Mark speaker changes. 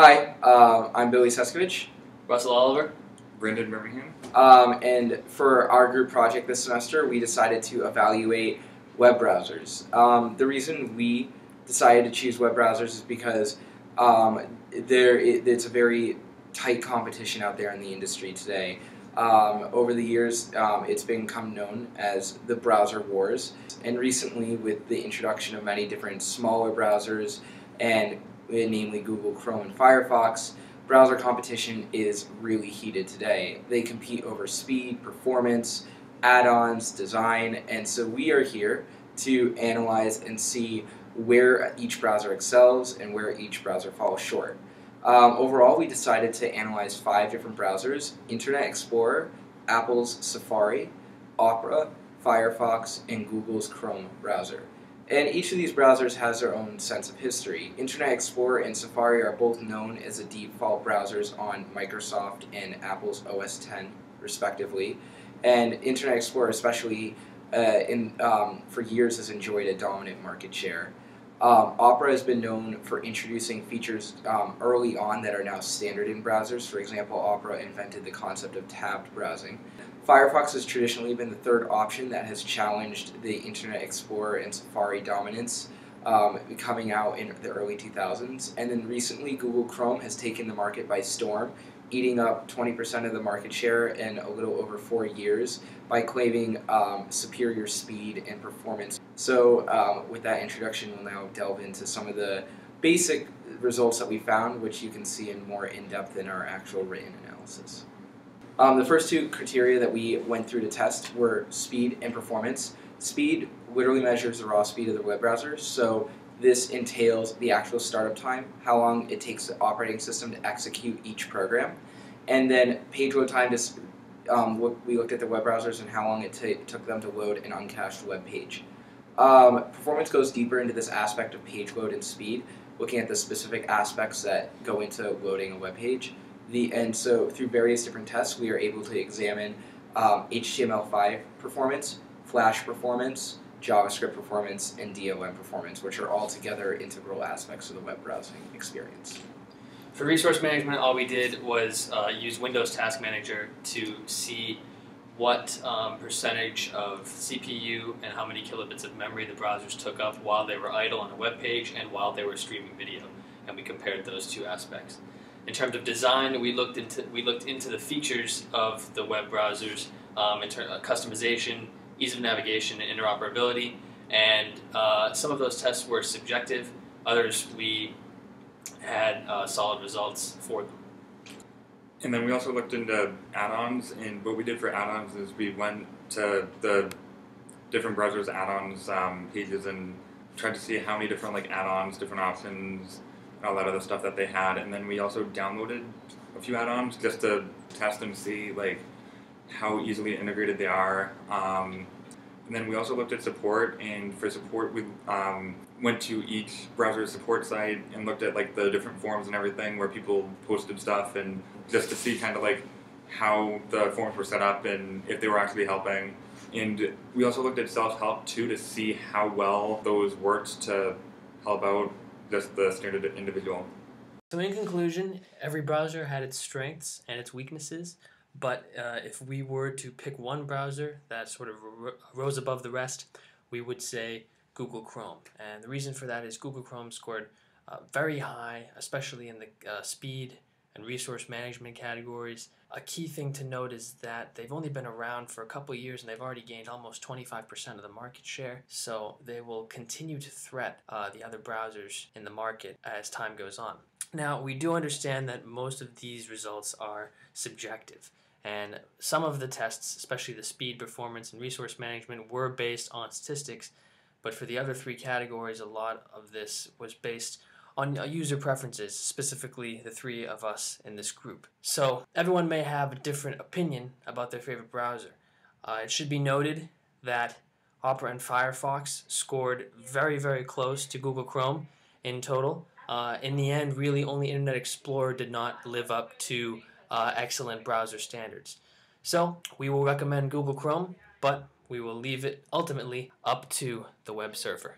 Speaker 1: Hi, I'm Billy Seskovich,
Speaker 2: Russell Oliver.
Speaker 3: Brendan Birmingham.
Speaker 1: and for our group project this semester, we decided to evaluate web browsers. The reason we decided to choose web browsers is because it's a very tight competition out there in the industry today. Over the years, it's become known as the browser wars, and recently with the introduction of many different smaller browsers, and namely Google Chrome and Firefox, browser competition is really heated today. They compete over speed, performance, add-ons, design, and so we are here to analyze and see where each browser excels and where each browser falls short. Overall, we decided to analyze 5 different browsers: Internet Explorer, Apple's Safari, Opera, Firefox, and Google's Chrome browser. And each of these browsers has their own sense of history. Internet Explorer and Safari are both known as the default browsers on Microsoft and Apple's OS X, respectively. And Internet Explorer, especially for years, has enjoyed a dominant market share. Opera has been known for introducing features early on that are now standard in browsers. For example, Opera invented the concept of tabbed browsing. Firefox has traditionally been the third option that has challenged the Internet Explorer and Safari dominance, coming out in the early 2000s. And then recently, Google Chrome has taken the market by storm, eating up 20% of the market share in a little over 4 years by claiming superior speed and performance. So with that introduction, we'll now delve into some of the basic results that we found, which you can see in more in-depth in our actual written analysis. The first 2 criteria that we went through to test were speed and performance. Speed literally measures the raw speed of the web browser, so this entails the actual startup time, how long it takes the operating system to execute each program, and then page load time. We looked at the web browsers and how long it took them to load an uncached web page. Performance goes deeper into this aspect of page load and speed, looking at the specific aspects that go into loading a web page. And so through various different tests, we are able to examine HTML5 performance, Flash performance, JavaScript performance, and DOM performance, which are all together integral aspects of the web browsing experience.
Speaker 2: For resource management, all we did was use Windows Task Manager to see what percentage of CPU and how many kilobits of memory the browsers took up while they were idle on a web page and while they were streaming video, and we compared those 2 aspects. In terms of design, we looked into the features of the web browsers, in terms of customization, ease of navigation, and interoperability. And some of those tests were subjective. Others we had solid results for them.
Speaker 3: And then we also looked into add-ons, and what we did for add-ons is we went to the different browsers' add-ons pages and tried to see how many different add-ons, different options, all that other stuff that they had. And then we also downloaded a few add-ons just to test and see how easily integrated they are. And then we also looked at support, and for support we went to each browser support site and looked at the different forums and everything where people posted stuff, and just to see kind of how the forums were set up and if they were actually helping. And we also looked at self-help too to see how well those worked to help out just the standard individual.
Speaker 4: So in conclusion, every browser had its strengths and its weaknesses, but if we were to pick one browser that sort of rose above the rest, we would say Google Chrome. And the reason for that is Google Chrome scored very high, especially in the speed and resource management categories. A key thing to note is that they've only been around for a couple of years and they've already gained almost 25% of the market share, so they will continue to threat the other browsers in the market as time goes on. Now, we do understand that most of these results are subjective, and some of the tests, especially the speed, performance, and resource management, were based on statistics, but for the other 3 categories, a lot of this was based on user preferences, specifically the 3 of us in this group. So everyone may have a different opinion about their favorite browser. It should be noted that Opera and Firefox scored very, very close to Google Chrome in total. In the end, really only Internet Explorer did not live up to excellent browser standards. So we will recommend Google Chrome, but we will leave it ultimately up to the web surfer.